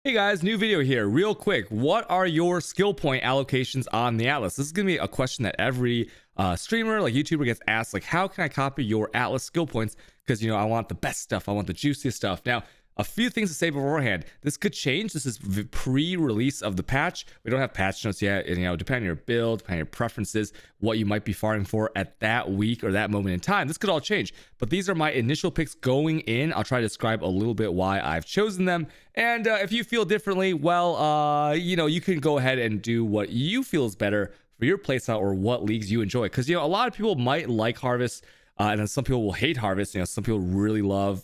Hey guys, new video here. Real quick, what are your skill point allocations on the Atlas? This is gonna be a question that every streamer, like YouTuber, gets asked. Like, how can I copy your Atlas skill points? Because I want the best stuff. I want the juiciest stuff. Now, a few things to say beforehand. This could change. This is pre-release of the patch. We don't have patch notes yet. And, depending on your build, depending on your preferences, what you might be farming for at that week or that moment in time, this could all change. But these are my initial picks going in. I'll try to describe a little bit why I've chosen them. And if you feel differently, well, you can go ahead and do what you feel is better for your playstyle or what leagues you enjoy. Because, a lot of people might like Harvest. And then some people will hate Harvest. Some people really love,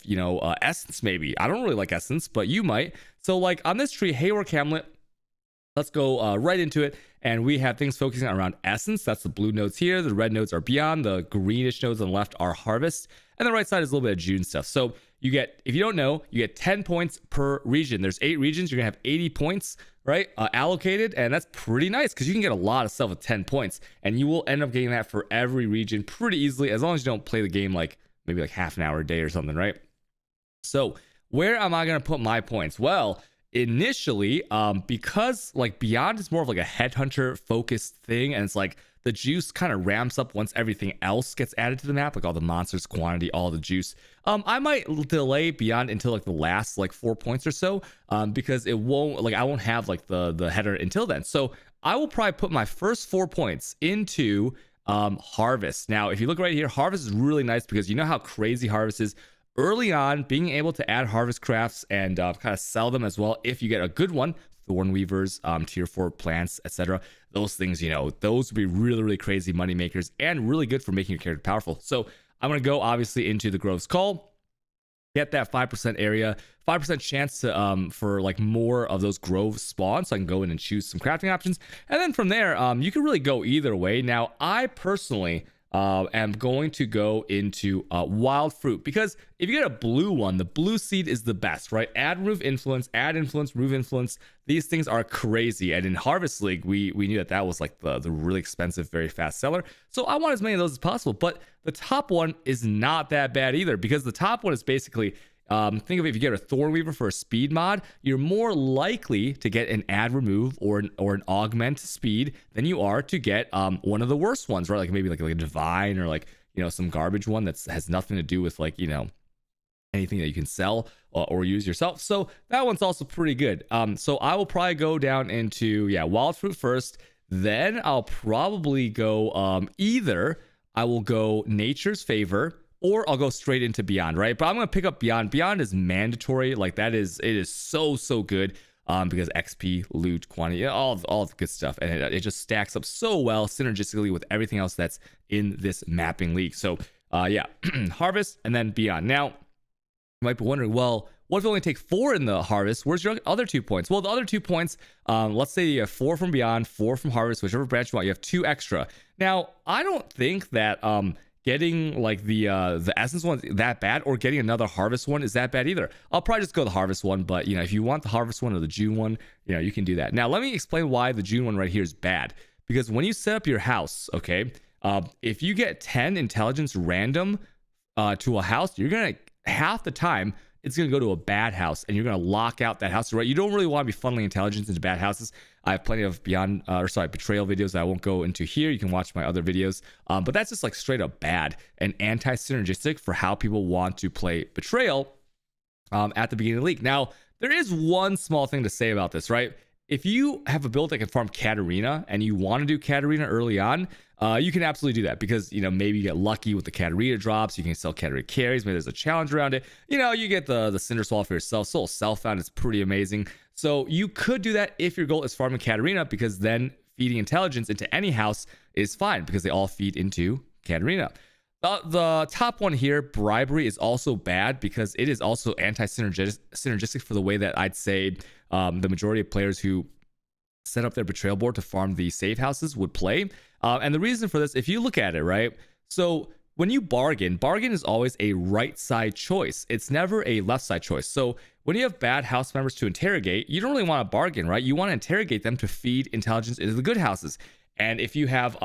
Essence maybe. I don't really like Essence, but you might. So like on this tree, Hayward hamlet, let's go right into it. And we have things focusing around Essence. That's the blue nodes here. The red nodes are Beyond. The greenish nodes on the left are Harvest. And the right side is a little bit of June stuff. So you get, if you don't know, you get 10 points per region. There's 8 regions. You're going to have 80 points, right, allocated. And that's pretty nice because you can get a lot of stuff with 10 points. And you will end up getting that for every region pretty easily, as long as you don't play the game like maybe like half an hour a day or something, right? So where am I going to put my points? Well, initially, because like Beyond is more of like a headhunter focused thing, and it's like the juice kind of ramps up once everything else gets added to the map, like all the monsters, quantity, all the juice. I might delay Beyond until like the last like 4 points or so, because it won't, like, I won't have like the header until then. So I will probably put my first 4 points into Harvest. Now, if you look right here, Harvest is really nice because you know how crazy Harvest is. Early on, being able to add harvest crafts and kind of sell them as well if you get a good one, thorn weavers, tier 4 plants, etc. Those things, those would be really, really crazy money makers and really good for making your character powerful. So I'm going to go obviously into the Grove's Call, get that 5% area, 5% chance to for like more of those groves spawn, so I can go in and choose some crafting options. And then from there, you can really go either way. Now, I personally am going to go into wild fruit, because if you get a blue one, the blue seed is the best, right? Add remove influence, remove influence. These things are crazy. And in Harvest League, we knew that was like the really expensive, very fast seller. So I want as many of those as possible. But the top one is not that bad either, because the top one is basically, think of it, if you get a thorn weaver for a speed mod, you're more likely to get an add remove or an augment speed than you are to get one of the worst ones, right? Like maybe like a divine or like some garbage one that has nothing to do with like anything that you can sell or use yourself. So that one's also pretty good. So I will probably go down into wild fruit first. Then I'll probably go either I will go Nature's Favor, or I'll go straight into Beyond, right? But I'm going to pick up Beyond. Beyond is mandatory. Like it is so good, because XP, loot, quantity, all the good stuff. And it just stacks up so well synergistically with everything else that's in this mapping league. So Harvest and then Beyond. Now, you might be wondering, well, what if you only take 4 in the Harvest? Where's your other 2 points? Well, the other 2 points, let's say you have 4 from Beyond, 4 from Harvest, whichever branch you want, you have 2 extra. Now, I don't think that getting like the Essence one is that bad, or getting another Harvest one is that bad either. I'll probably just go the Harvest one, but if you want the Harvest one or the June one, you can do that. Now, let me explain why the June one right here is bad. Because when you set up your house, okay, if you get 10 intelligence random to a house, you're gonna, half the time it's gonna go to a bad house, and you're gonna lock out that house, right? You don't really want to be funneling intelligence into bad houses. I have plenty of betrayal videos that I won't go into here. You can watch my other videos, but that's just like straight up bad and anti-synergistic for how people want to play betrayal at the beginning of the league. Now, there is one small thing to say about this, right? If you have a build that can farm Katarina and you want to do Katarina early on, you can absolutely do that, because maybe you get lucky with the Katarina drops. You can sell Katarina carries. Maybe there's a challenge around it. You get the Cinder Swallow for yourself. Soul Self-Found is pretty amazing. So you could do that if your goal is farming Katarina, because then feeding intelligence into any house is fine, because they all feed into Katarina. The top one here, bribery, is also bad because it is also anti-synergistic for the way that I'd say the majority of players who set up their betrayal board to farm the safe houses would play. And the reason for this, if you look at it, right? So when you bargain is always a right side choice. It's never a left side choice. So when you have bad house members to interrogate, you don't really want to bargain, right? You want to interrogate them to feed intelligence into the good houses. And if you have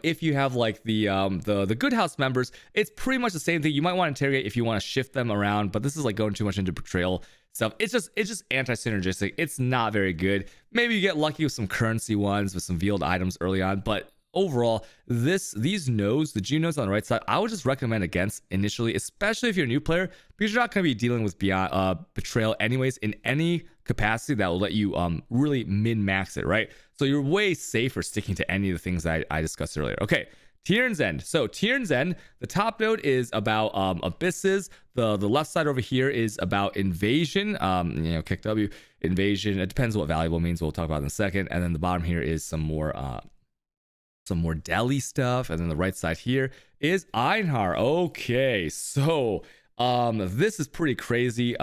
if you have like the good house members, it's pretty much the same thing. You might want to interrogate if you want to shift them around, but this is like going too much into betrayal stuff. It's just anti-synergistic. It's not very good. Maybe you get lucky with some currency ones with some veiled items early on, but overall, these nodes, the June nodes on the right side, I would just recommend against initially, especially if you're a new player, because you're not going to be dealing with beyond betrayal anyways in any capacity that will let you really min-max it, right? So you're way safer sticking to any of the things I discussed earlier. Okay, Tirn's End. So Tirn's End, the top node is about abysses. The left side over here is about invasion. Kick W, invasion. It depends what valuable means. We'll talk about in a second. And then the bottom here is some more deli stuff, and then the right side here is Einhar. Okay, so this is pretty crazy.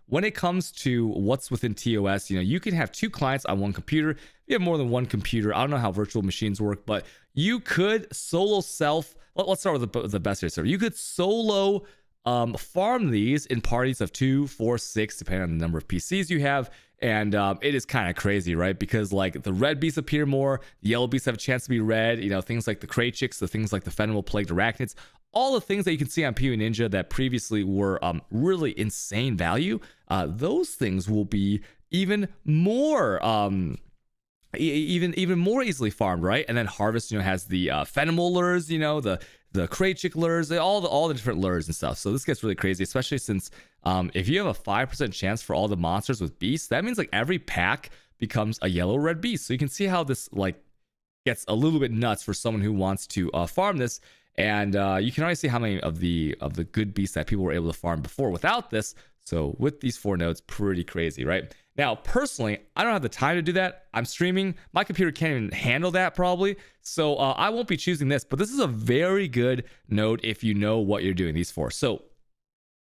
When it comes to what's within TOS, you can have 2 clients on one computer. If you have more than one computer, I don't know how virtual machines work, but you could solo self. Let's start with the best here. So you could solo farm these in parties of 2, 4, 6, depending on the number of PCs you have. And it is kind of crazy, right? Because like the red beasts appear more, the yellow beasts have a chance to be red, things like the Kraychiks, the things like the Fenwell Plagued Arachnids, all the things that you can see on PvE Ninja that previously were really insane value, those things will be even more even more easily farmed, right? And then Harvest, has the Fenwell lures, the Kraychik lures, all the different lures and stuff. So this gets really crazy, especially since if you have a 5% chance for all the monsters with beasts, that means like every pack becomes a yellow red beast. So you can see how this like gets a little bit nuts for someone who wants to farm this. And you can already see how many of the good beasts that people were able to farm before without this. So with these 4 nodes, pretty crazy, right? Now, personally, I don't have the time to do that. I'm streaming. My computer can't even handle that probably. So I won't be choosing this, but this is a very good node if you know what you're doing these for. So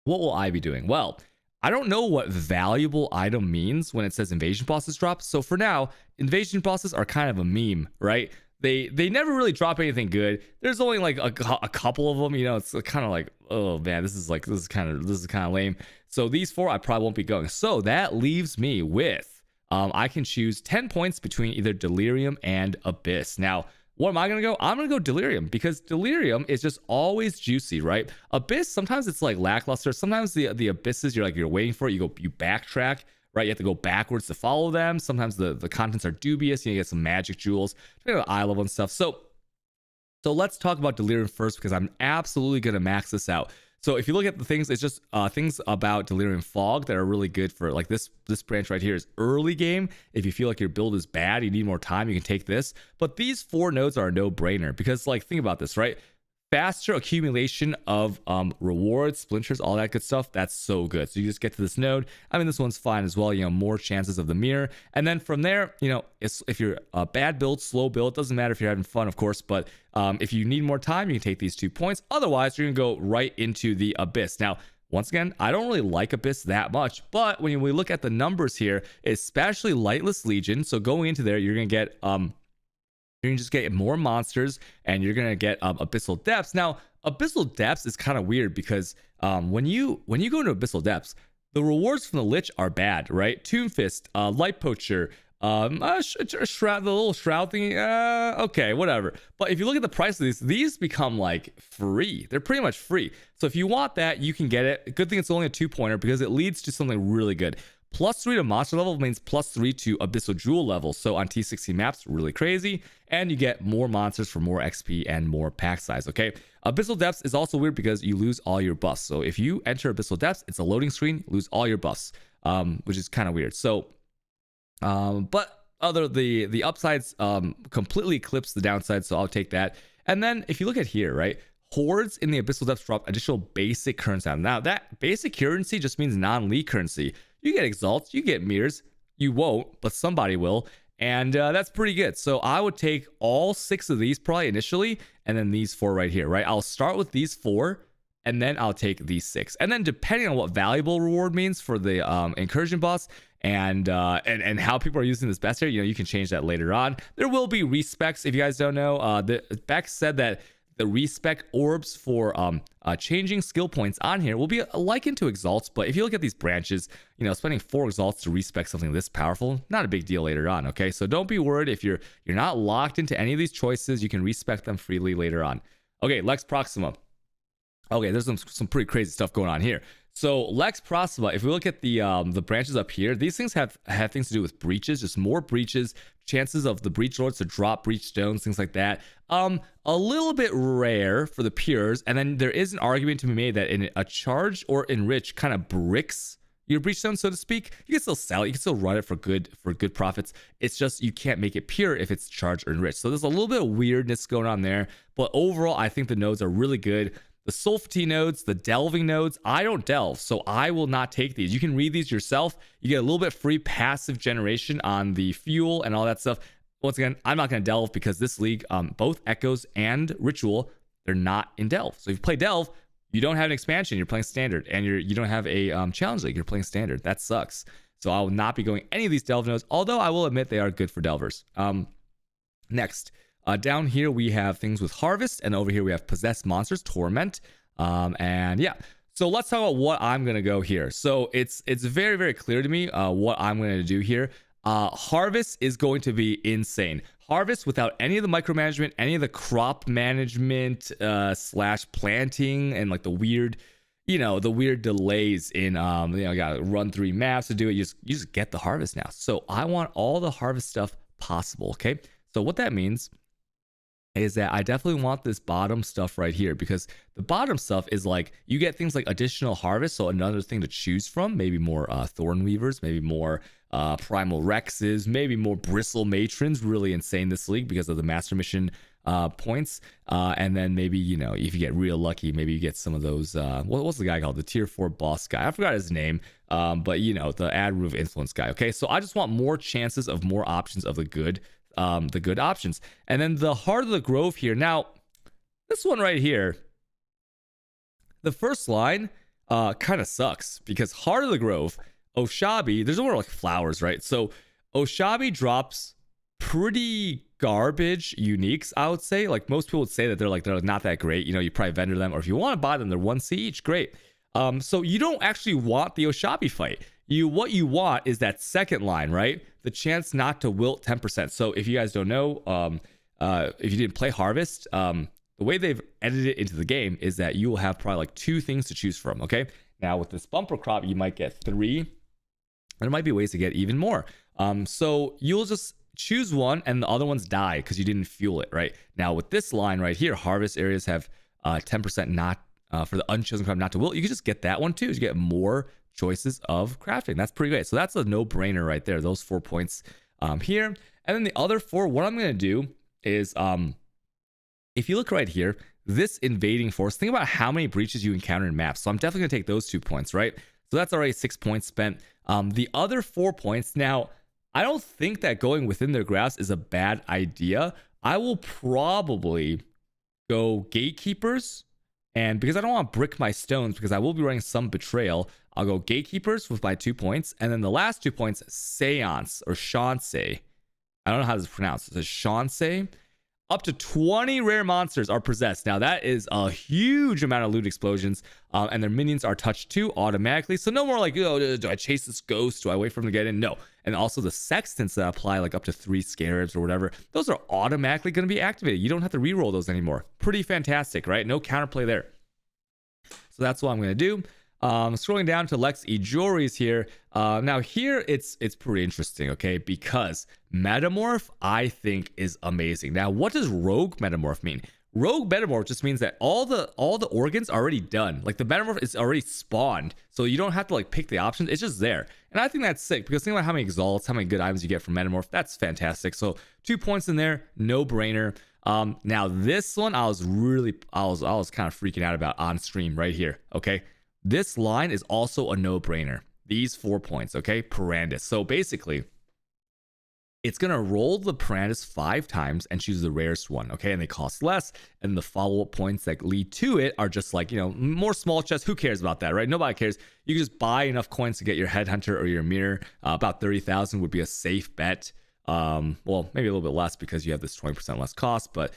what will I be doing? Well, I don't know what valuable item means when it says invasion bosses drop. So for now, invasion bosses are kind of a meme, right? They never really drop anything good. There's only like a couple of them, it's kind of like, oh man, this is kind of lame. So these 4 I probably won't be going. So that leaves me with I can choose 10 points between either Delirium and Abyss. Now, what am I gonna go? I'm gonna go Delirium because Delirium is just always juicy, right? Abyss, sometimes it's like lackluster. Sometimes the abysses you're waiting for it. You backtrack. Right, you have to go backwards to follow them. Sometimes the contents are dubious. You get some magic jewels, depending on eye level and stuff. So let's talk about Delirium first because I'm absolutely gonna max this out. So if you look at the things, it's just things about Delirium Fog that are really good for like this branch right here is early game. If you feel like your build is bad, you need more time, you can take this. But these 4 nodes are a no-brainer because like think about this, right? Faster accumulation of rewards, splinters, all that good stuff. That's so good. So you just get to this node. I mean, this one's fine as well. More chances of the mirror. And then from there, if you're a bad build, slow build, doesn't matter if you're having fun, of course. But if you need more time, you can take these 2 points. Otherwise, you're going to go right into the Abyss. Now, once again, I don't really like Abyss that much. But when we look at the numbers here, especially Lightless Legion. So going into there, you're going to get you can just get more monsters and you're gonna get Abyssal Depths. Now, Abyssal Depths is kind of weird because when you go into Abyssal Depths, the rewards from the Lich are bad, right? Tomb Fist, Light Poacher, shroud, the little shroud thingy, okay, whatever. But if you look at the price of these become like free. They're pretty much free. So if you want that, you can get it. Good thing it's only a 2-pointer because it leads to something really good. +3 to monster level means +3 to Abyssal Jewel level. So on T60 maps, really crazy. And you get more monsters for more XP and more pack size, okay? Abyssal Depths is also weird because you lose all your buffs. So if you enter Abyssal Depths, it's a loading screen, lose all your buffs, which is kind of weird. So, but the upsides completely eclipse the downside, so I'll take that. And then if you look at here, right? Hordes in the Abyssal Depths drop additional basic currency. Now, that basic currency just means non-league currency. You get exalts, you get mirrors. You won't, but somebody will. And that's pretty good. So I would take all 6 of these probably initially, and then these 4 right here, right? I'll start with these 4, and then I'll take these 6. And then depending on what valuable reward means for the incursion boss and how people are using this vastir, you can change that later on. There will be respecs if you guys don't know. Beck said that the respec orbs for changing skill points on here will be likened to exalts, but if you look at these branches, spending 4 exalts to respec something this powerful, not a big deal later on, okay? So don't be worried if you're not locked into any of these choices. You can respec them freely later on. Okay, Lex Proxima. Okay, there's some pretty crazy stuff going on here. So Lex Proxima, if we look at the branches up here, these things have things to do with breaches, just more breaches, chances of the breach lords to drop breach stones, things like that. A little bit rare for the pures, and then there is an argument to be made that in a charge or enrich kind of bricks your breach stone, so to speak. You can still sell it, you can still run it for good profits. It's just you can't make it pure if it's charged or enriched. So there's a little bit of weirdness going on there, but overall I think the nodes are really good. The Sulfati nodes, the delving nodes, I don't delve, so I will not take these. You can read these yourself. You get a little bit free passive generation on the fuel and all that stuff. Once again, I'm not going to delve because this league, both Echoes and Ritual, they're not in delve. So if you play delve, you don't have an expansion, you're playing standard, and you don't have a challenge league, you're playing standard. That sucks. So I will not be going any of these delve nodes, although I will admit they are good for delvers. Next. Down here we have things with harvest, and over here we have possessed monsters, torment, and yeah. So let's talk about what I'm gonna go here. So it's very, very clear to me what I'm gonna do here. Harvest is going to be insane. Harvest without any of the micromanagement, any of the crop management slash planting, and like the weird, the weird delays in you gotta run 3 maps to do it. You just get the harvest now. So I want all the harvest stuff possible. Okay, so what that means is that I definitely want this bottom stuff right here, because the bottom stuff is like you get things like additional harvest, so another thing to choose from, maybe more thorn weavers, maybe more primal rexes, maybe more bristle matrons. Really insane this league because of the master mission points, and then maybe if you get real lucky, maybe you get some of those what's the guy called, the tier 4 boss guy, I forgot his name, but the ad root of influence guy. Okay, so I just want more chances of more options of the good options. And then the Heart of the Grove here. Now, this one right here, the first line kind of sucks, because Heart of the Grove, Oshabi, there's no more like flowers, right? So Oshabi drops pretty garbage uniques, I would say. Like most people would say that they're not that great. You probably vendor them, or if you want to buy them, they're 1C each. Great. So you don't actually want the Oshabi fight. What you want is that second line, right? The chance not to wilt 10%. So if you guys don't know, if you didn't play Harvest, the way they've edited it into the game is that you will have probably like 2 things to choose from. Okay, now with this bumper crop, you might get 3. There might be ways to get even more. So you'll just choose one, and the other ones die because you didn't fuel it, right? Now with this line right here, harvest areas have 10% not for the unchosen crop not to wilt. You can just get that one too. You get more choices of crafting. That's pretty great. So that's a no-brainer right there, those 4 points here. And then the other 4, what I'm going to do is if you look right here, this invading force, think about how many breaches you encounter in maps. So I'm definitely going to take those 2 points, right? So that's already 6 points spent. The other 4 points, now I don't think that going within their graphs is a bad idea. I will probably go gatekeepers, and because I don't want to brick my stones, because I will be running some betrayal, I'll go gatekeepers with my 2 points, and then the last 2 points, seance or chance. I don't know how this is pronounced. It's chance. Up to 20 rare monsters are possessed. Now that is a huge amount of loot explosions, and their minions are touched too automatically. So no more like, do I chase this ghost? Do I wait for them to get in? No. And also the sextants that apply like up to 3 scarabs or whatever, those are automatically going to be activated. You don't have to reroll those anymore. Pretty fantastic, right? No counterplay there. So that's what I'm going to do. Scrolling down to Lex ejoris here. Now here it's pretty interesting, okay? Because metamorph, I think, is amazing. Now, what does rogue metamorph mean? Rogue metamorph just means that all the organs are already done. Like the metamorph is already spawned, so you don't have to like pick the options. It's just there, and I think that's sick, because think about how many exalts, how many good items you get from metamorph. That's fantastic. So 2 points in there, no brainer. Now this one I was kind of freaking out about on stream right here. Okay. This line is also a no-brainer. These 4 points, okay? Parandus. So basically, it's going to roll the Parandus 5 times and choose the rarest one, okay? And they cost less, and the follow-up points that lead to it are just like, more small chests. Who cares about that, right? Nobody cares. You can just buy enough coins to get your headhunter or your mirror. About 30,000 would be a safe bet. Well, maybe a little bit less because you have this 20% less cost, but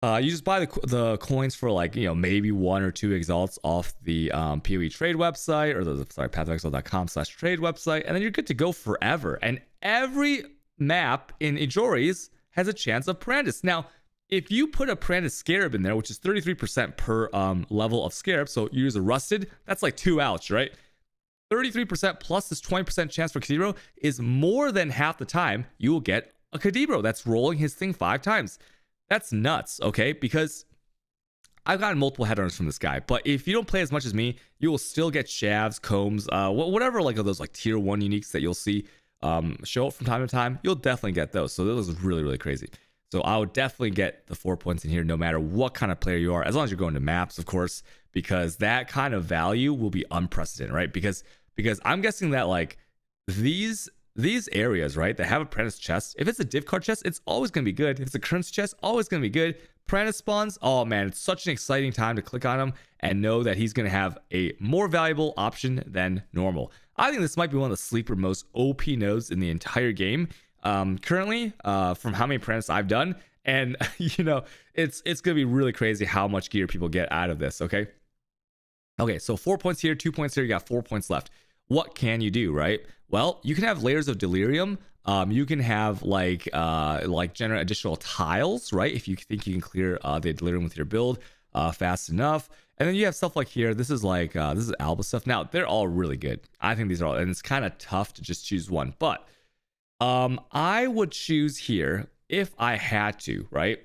you just buy the coins for like, maybe 1 or 2 exalts off the PoE trade website, or pathofexalt.com/trade website, and then you're good to go forever. And every map in ejoris has a chance of Parandus. Now, if you put a Prentice Scarab in there, which is 33% per level of Scarab, so you use a Rusted, that's like 2 ouch, right? 33% plus this 20% chance for Kadabra is more than half the time you will get a Kadabra that's rolling his thing 5 times. That's nuts, okay? Because I've gotten multiple headrunners from this guy, but if you don't play as much as me, you will still get Shavs, Combs, whatever like of those like tier 1 uniques that you'll see show up from time to time. You'll definitely get those. So those is really, really crazy. So I would definitely get the 4 points in here no matter what kind of player you are, as long as you're going to maps, of course, because that kind of value will be unprecedented, right? Because I'm guessing that like these areas, right, that have apprentice chest, if it's a div card chest, it's always going to be good. If it's a currency chest, always going to be good. Apprentice spawns, oh man, it's such an exciting time to click on him and know that he's going to have a more valuable option than normal. I think this might be one of the sleeper most OP nodes in the entire game currently, from how many apprentice I've done. And you know, it's going to be really crazy how much gear people get out of this. Okay, so 4 points here, 2 points here, you got 4 points left. What can you do, right? Well, you can have layers of delirium. You can have like generate additional tiles, right? If you think you can clear the delirium with your build fast enough. And then you have stuff like here. This is like this is Alba stuff. Now they're all really good. I think these are all, and it's kind of tough to just choose one. But I would choose here if I had to, right?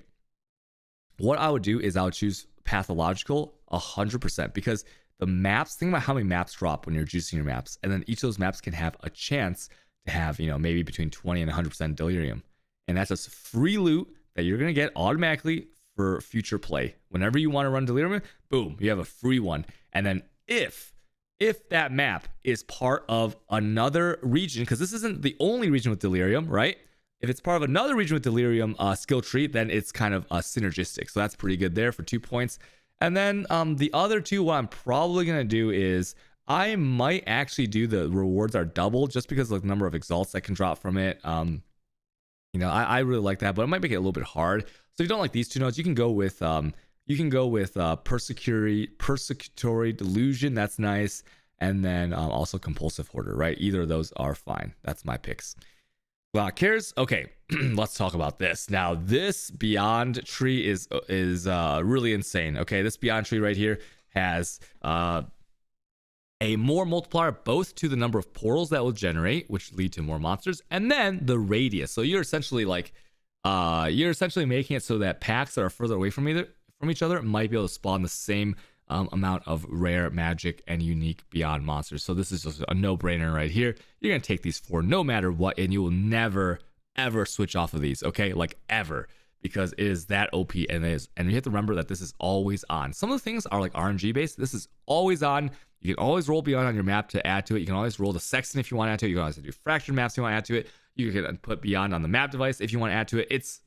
What I would do is I would choose pathological 100%, because the maps, think about how many maps drop when you're juicing your maps, and then each of those maps can have a chance to have, you know, maybe between 20 and 100% delirium, and that's just free loot that you're gonna get automatically for future play. Whenever you want to run delirium, boom, you have a free one. And then if that map is part of another region, because this isn't the only region with delirium, right? If it's part of another region with delirium skill tree, then it's kind of synergistic. So that's pretty good there for 2 points. And then the other two, what I'm probably going to do is I might actually do the rewards are double, just because of the number of exalts that can drop from it. You know, I really like that, but it might make it a little bit hard. So if you don't like these two nodes, you can go with persecutory delusion. That's nice. And then also compulsive hoarder, right? Either of those are fine. That's my picks. Cairns. Okay, let's talk about this. Now, this beyond tree is really insane. Okay, this beyond tree right here has a more multiplier both to the number of portals that will generate, which lead to more monsters, and then the radius. So you're essentially like making it so that packs that are further away from each other might be able to spawn the same amount of rare magic and unique beyond monsters. So this is just a no-brainer right here. You're gonna take these 4 no matter what, and you will never ever switch off of these, okay? Like ever, because it is that OP, and you have to remember that this is always on. Some of the things are like RNG based. This is always on. You can always roll beyond on your map to add to it. You can always roll the sexton if you want to add to it. You can always do fractured maps if you want to add to it. You can put beyond on the map device if you want to add to it. It's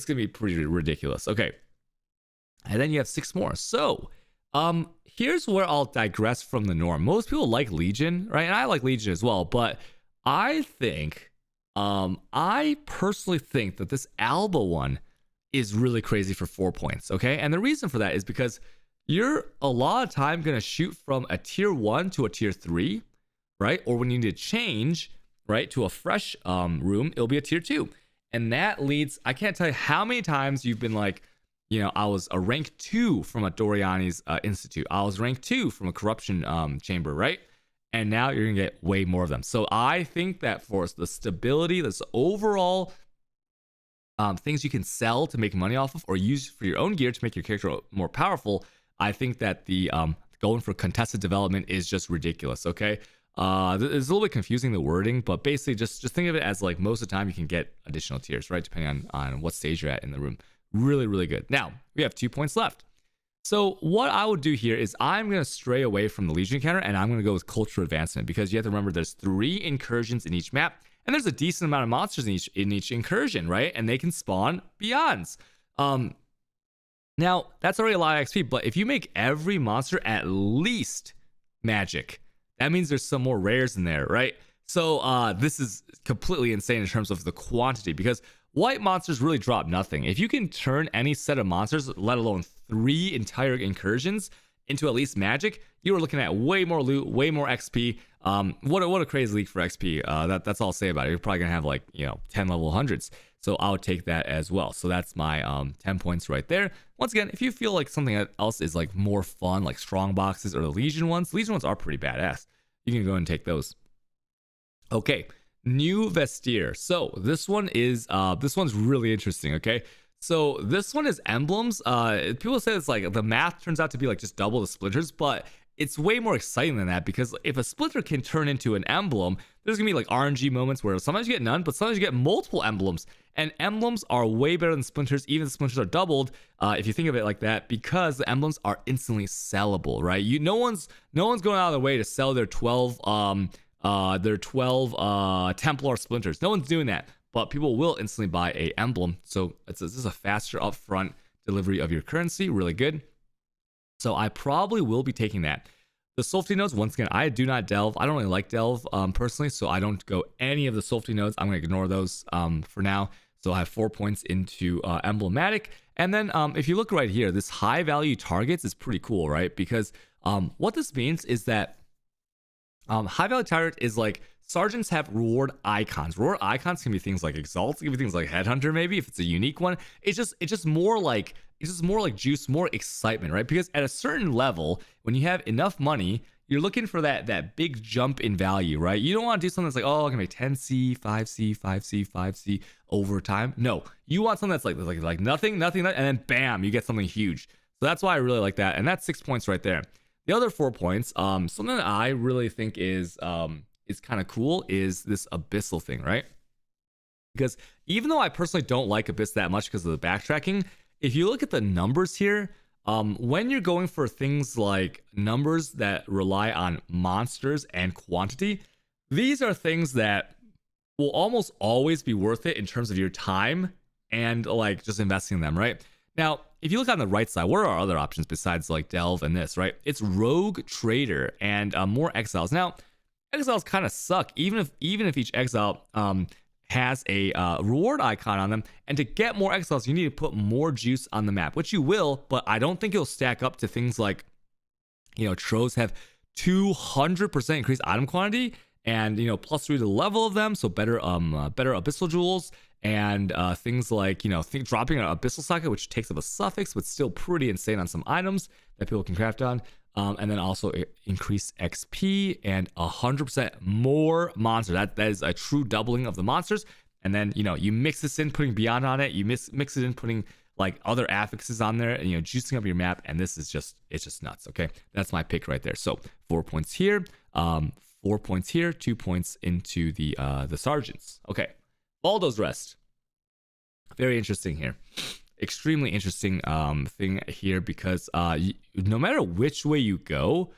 gonna be pretty ridiculous. Okay, and then you have 6 more. So here's where I'll digress from the norm. Most people like Legion, right? And I like Legion as well, but I think I personally think that this Alba one is really crazy for 4 points. Okay, and the reason for that is because you're a lot of time gonna shoot from a tier 1 to a tier 3, right? Or when you need to change, right, to a fresh room, it'll be a tier 2. And that leads, I can't tell you how many times you've been like, you know, I was a rank 2 from a Doriani's Institute. I was rank 2 from a corruption chamber, right? And now you're gonna get way more of them. So I think that for the stability, this overall things you can sell to make money off of, or use for your own gear to make your character more powerful, I think that the going for contested development is just ridiculous. Okay, it's a little bit confusing, the wording, but basically just think of it as like most of the time you can get additional tiers, right, depending on what stage you're at in the room. Really, really good. Now we have 2 points left. So what I would do here is I'm going to stray away from the Legion encounter, and I'm going to go with cultural advancement, because you have to remember there's 3 incursions in each map, and there's a decent amount of monsters in each incursion, right? And they can spawn beyonds. Now that's already a lot of XP, but if you make every monster at least magic, that means there's some more rares in there, right? So this is completely insane in terms of the quantity, because white monsters really drop nothing. If you can turn any set of monsters, let alone 3 entire incursions, into at least magic, you are looking at way more loot, way more XP. What a crazy league for XP. That's all I'll say about it. You're probably gonna have like 10 level hundreds. So I'll take that as well. So that's my 10 points right there. Once again, if you feel like something else is like more fun, like strong boxes or the Legion ones are pretty badass. You can go and take those. Okay, new Vastir. So this one's really interesting. Okay, so this one is emblems. People say it's like the math turns out to be like just double the splinters, but it's way more exciting than that, because if a splinter can turn into an emblem, there's gonna be like RNG moments where sometimes you get none, but sometimes you get multiple emblems, and emblems are way better than splinters, even if the splinters are doubled, if you think of it like that, because the emblems are instantly sellable, right? No one's going out of their way to sell their 12 Templar splinters. No one's doing that, but people will instantly buy a emblem. So this is a faster upfront delivery of your currency, really good. So I probably will be taking that. The Sulfty nodes, once again, I do not delve. I don't really like delve personally, so I don't go any of the Sulfty nodes. I'm going to ignore those for now. So I have 4 points into emblematic. And then if you look right here, this high value targets is pretty cool, right? Because what this means is that high value target is like sergeants have reward icons. Reward icons can be things like exalt, it can be things like headhunter, maybe if it's a unique one. It's just more like juice, more excitement, right? Because at a certain level, when you have enough money, you're looking for that big jump in value, right? You don't want to do something that's like, oh, I can make 10C, 5C, 5C, 5C over time. No, you want something that's like nothing, and then bam, you get something huge. So that's why I really like that, and that's 6 points right there. The other 4 points, something that I really think is kind of cool is this abyssal thing, right? Because even though I personally don't like abyss that much because of the backtracking, if you look at the numbers here, when you're going for things like numbers that rely on monsters and quantity, these are things that will almost always be worth it in terms of your time and like just investing in them, right? Now, if you look on the right side, what are our other options besides like delve and this, right? It's rogue trader and more exiles. Now, exiles kind of suck, even if each exile has a reward icon on them, and to get more exiles you need to put more juice on the map, which you will, but I don't think it'll stack up to things like Tros have 200% increased item quantity and +3 to the level of them, so better abyssal jewels, and things like dropping an abyssal socket, which takes up a suffix but still pretty insane on some items that people can craft on. And then also increase XP and 100% more monster. That is a true doubling of the monsters. And then you mix this in, putting Beyond on it. You mix it in, putting like other affixes on there, and juicing up your map. And this is it's just nuts. Okay, that's my pick right there. So 4 points here, 4 points here, 2 points into the sergeants. Okay, Valdo's Rest. Very interesting here. Extremely interesting thing here, because no matter which way you go,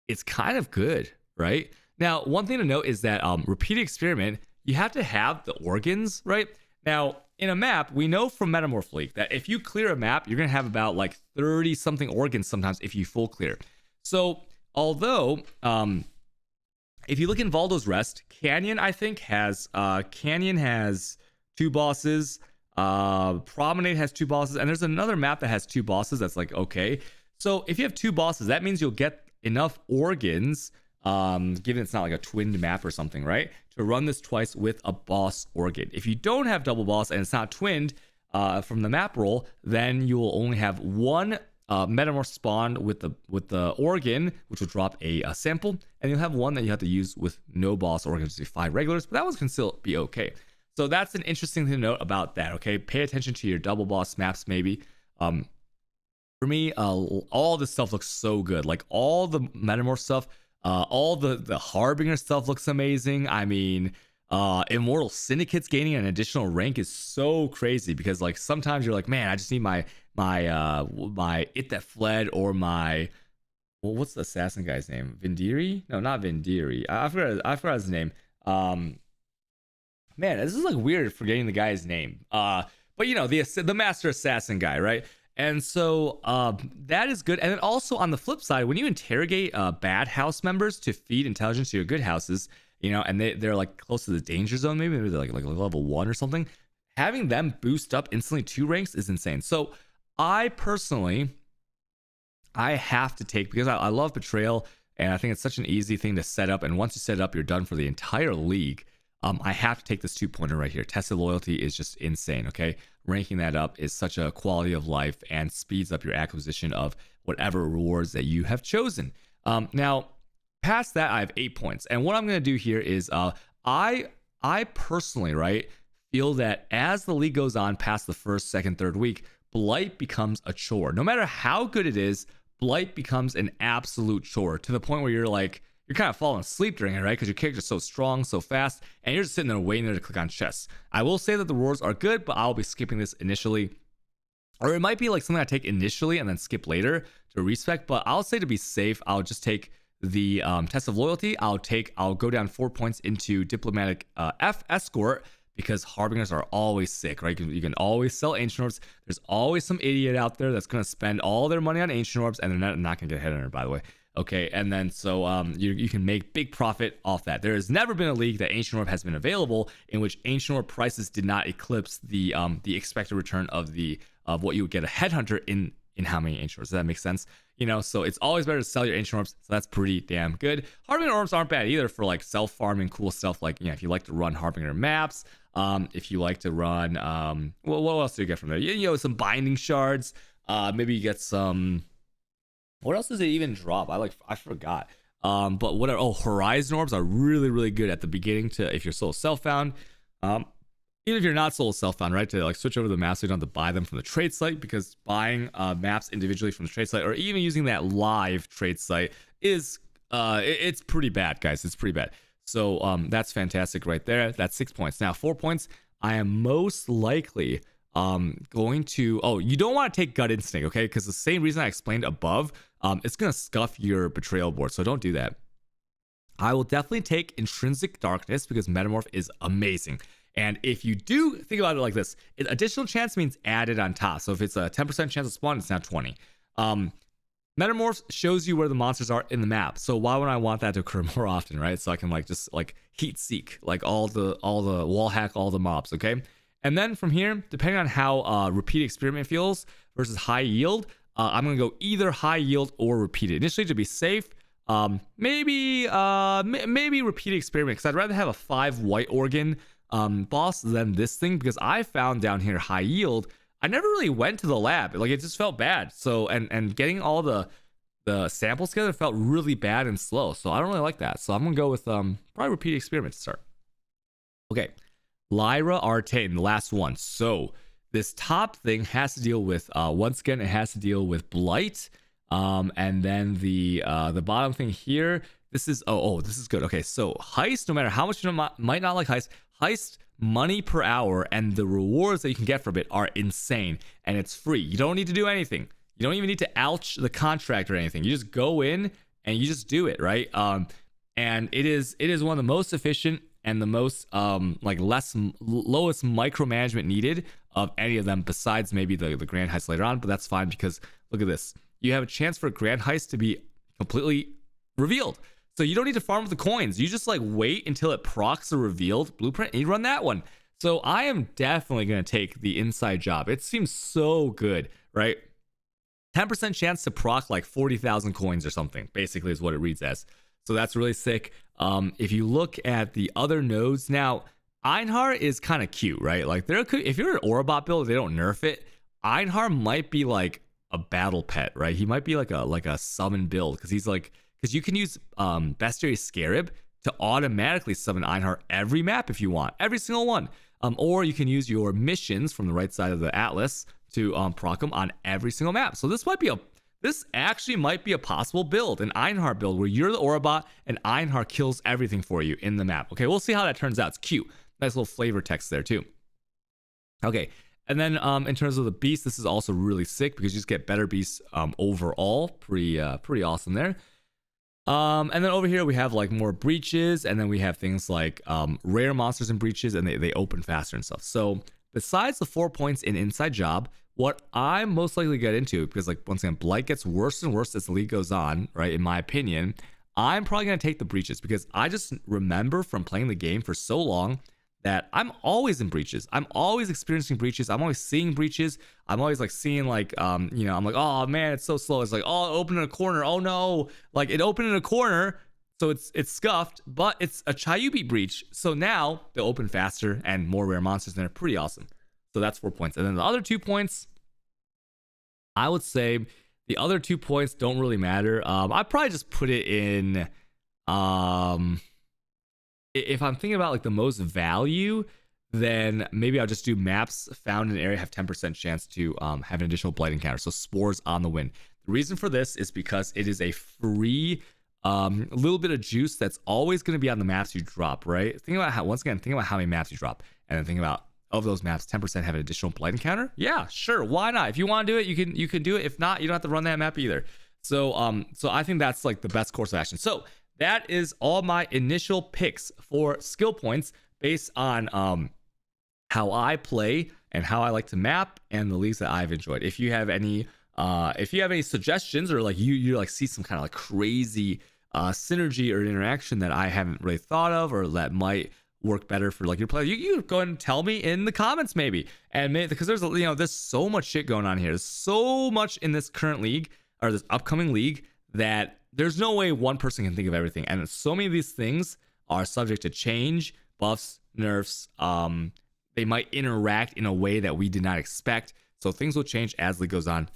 it's kind of good, right? Now, one thing to note is that repeated experiment, you have to have the organs, right? Now, in a map, we know from Metamorph League that if you clear a map, you're gonna have about like 30 something organs sometimes if you full clear. So although if you look in Valdo's Rest, Canyon I think has 2 bosses. Promenade has 2 bosses, and there's another map that has 2 bosses that's like okay. So if you have 2 bosses, that means you'll get enough organs, given it's not like a twinned map or something, right, to run this twice with a boss organ. If you don't have double boss and it's not twinned from the map roll, then you will only have 1 metamorph spawn with the organ, which will drop a sample, and you'll have 1 that you have to use with no boss organs, so 5 regulars, but that one can still be okay. So that's an interesting thing to note about that, okay? Pay attention to your double boss maps, maybe. For me, all this stuff looks so good. Like, all the Metamorph stuff, all the Harbinger stuff looks amazing. I mean, Immortal Syndicates gaining an additional rank is so crazy, because, like, sometimes you're like, man, I just need my It That Fled, or my... Well, what's the assassin guy's name? Vindiri? No, not Vindiri. I forgot his name. Man, this is like weird forgetting the guy's name. But the master assassin guy, right? And so that is good. And then also on the flip side, when you interrogate bad house members to feed intelligence to your good houses, and they're like close to the danger zone, maybe they're like level 1 or something, having them boost up instantly 2 ranks is insane. So I personally have to take, because I love betrayal. and I think it's such an easy thing to set up. And once you set it up, you're done for the entire league. I have to take this 2-pointer right here. Tested loyalty is just insane. Okay, ranking that up is such a quality of life and speeds up your acquisition of whatever rewards that you have chosen. Now, past that, I have 8 points, and what I'm going to do here is I personally, right, feel that as the league goes on past the first, second, third week, Blight becomes a chore. No matter how good it is, Blight becomes an absolute chore, to the point where you're kind of falling asleep during it, right? Because your character's so strong, so fast, and you're just sitting there waiting there to click on chests. I will say that the rewards are good, but I'll be skipping this initially. Or it might be like something I take initially and then skip later to respec, but I'll say to be safe, I'll just take the test of loyalty. I'll go down 4 points into diplomatic F escort, because harbingers are always sick, right? You can always sell ancient orbs. There's always some idiot out there that's going to spend all their money on ancient orbs, and they're not going to get headhunter, by the way. Okay, and then so you can make big profit off that. There has never been a league that ancient orb has been available in which ancient orb prices did not eclipse the expected return of what you would get a headhunter in how many ancient orbs. Does that make sense? You know, so it's always better to sell your ancient orbs. So that's pretty damn good. Harbinger orbs aren't bad either for like self farming cool stuff. Like, you know, if you like to run harbinger maps, if you like to run, well, what else do you get from there? You know, some binding shards. Maybe you get some. What else does it even drop? I forgot. But whatever. Oh, horizon orbs are really, really good at the beginning if you're solo self-found. Even if you're not solo self-found, right? To like switch over to the maps, so you don't have to buy them from the trade site, because buying maps individually from the trade site, or even using that live trade site, is it's pretty bad, guys. It's pretty bad. So that's fantastic right there. That's 6 points. Now 4 points. I am most likely going to. Oh, you don't want to take gut instinct, okay? Because the same reason I explained above, it's gonna scuff your betrayal board. So don't do that. I will definitely take intrinsic darkness, because metamorph is amazing. And if you do think about it like this, additional chance means added on top. So if it's a 10% chance of spawn, it's now 20. Metamorphs shows you where the monsters are in the map. So why would I want that to occur more often, right? So I can just heat seek like all the wall hack all the mobs, okay? And then from here, depending on how repeat experiment feels versus high yield, I'm gonna go either high yield or repeated. Initially, to be safe, maybe repeat experiment, because I'd rather have a 5 white organ boss than this thing, because I found down here high yield, I never really went to the lab. Like, it just felt bad. So and getting all the samples together felt really bad and slow. So I don't really like that. So I'm gonna go with probably repeat experiment to start. Okay, Lira, arthain, the last one. So this top thing has to deal with once again, it has to deal with blight. And then the bottom thing here, this is this is good. Okay, so heist, no matter how much you might not like heist money per hour and the rewards that you can get from it are insane, and it's free. You don't need to do anything. You don't even need to ouch the contract or anything. You just go in and you just do it, right? And it is one of the most efficient and the most lowest micromanagement needed of any of them, besides maybe the grand heist later on. But that's fine, because look at this. You have a chance for grand heist to be completely revealed. So you don't need to farm with the coins. You just wait until it procs the revealed blueprint and you run that one. So I am definitely going to take the inside job. It seems so good, right? 10% chance to proc 40,000 coins or something, basically, is what it reads as. So that's really sick. If you look at the other nodes, now Einhar is kind of cute, right? If you're an Orobot build, they don't nerf it. Einhar might be a battle pet, right? He might be like a summon build, because you can use Bestiary Scarab to automatically summon Einhar every map if you want, every single one. Or you can use your missions from the right side of the atlas to proc them on every single map. So this actually might be a possible build, an Einhar build, where you're the Orobot and Einhar kills everything for you in the map. Okay, we'll see how that turns out. It's cute. Nice little flavor text there too. Okay, and then in terms of the beast, this is also really sick, because you just get better beasts overall. Pretty awesome there. And then over here we have more breaches, and then we have things like rare monsters and breaches, and they open faster and stuff. So besides the 4 points in inside job, what I'm most likely to get into, because once again, blight gets worse and worse as the league goes on, right? In my opinion, I'm probably going to take the breaches, because I just remember from playing the game for so long that I'm always in breaches. I'm always experiencing breaches. I'm always seeing breaches. I'm always like seeing like, you know, I'm like, oh man, it's so slow. It's like, oh, it opened in a corner. Oh no, like it opened in a corner. So it's scuffed, but it's a Chayubi breach. So now they'll open faster and more rare monsters, and they're pretty awesome. So that's 4 points. And then the other 2 points, I would say the other 2 points don't really matter. I'd probably just put it in, if I'm thinking about like the most value, then maybe I'll just do maps found in an area have 10% chance to have an additional blight encounter. So spores on the wind. The reason for this is because it is a free little bit of juice that's always going to be on the maps you drop, right? Think about how, once again, think about how many maps you drop, and then think about, of those maps, 10% have an additional blight encounter. Yeah, sure, why not? If you want to do it, you can do it. If not, you don't have to run that map either. So so I think that's like the best course of action. So that is all my initial picks for skill points based on how I play and how I like to map and the leagues that I've enjoyed. If you have any suggestions, or like you like see some kind of like crazy synergy or interaction that I haven't really thought of, or that might work better for like your player, you go ahead and tell me in the comments maybe. And because there's, you know, there's so much shit going on here. There's so much in this current league or this upcoming league that there's no way one person can think of everything. And so many of these things are subject to change, buffs, nerfs. They might interact in a way that we did not expect. So things will change as the league goes on.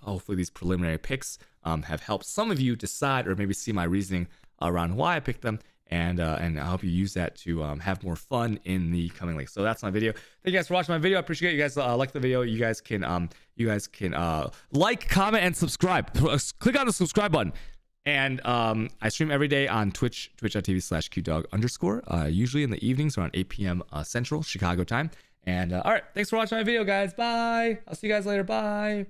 Hopefully these preliminary picks have helped some of you decide, or maybe see my reasoning around why I picked them, and I hope you use that to have more fun in the coming league. So that's my video. Thank you guys for watching my video. I appreciate you guys like the video. You guys can like, comment, and subscribe. Click on the subscribe button. And I stream every day on twitch.tv/qdog_, usually in the evenings around 8 p.m. Central Chicago time. And all right, thanks for watching my video, guys. Bye. I'll see you guys later. Bye.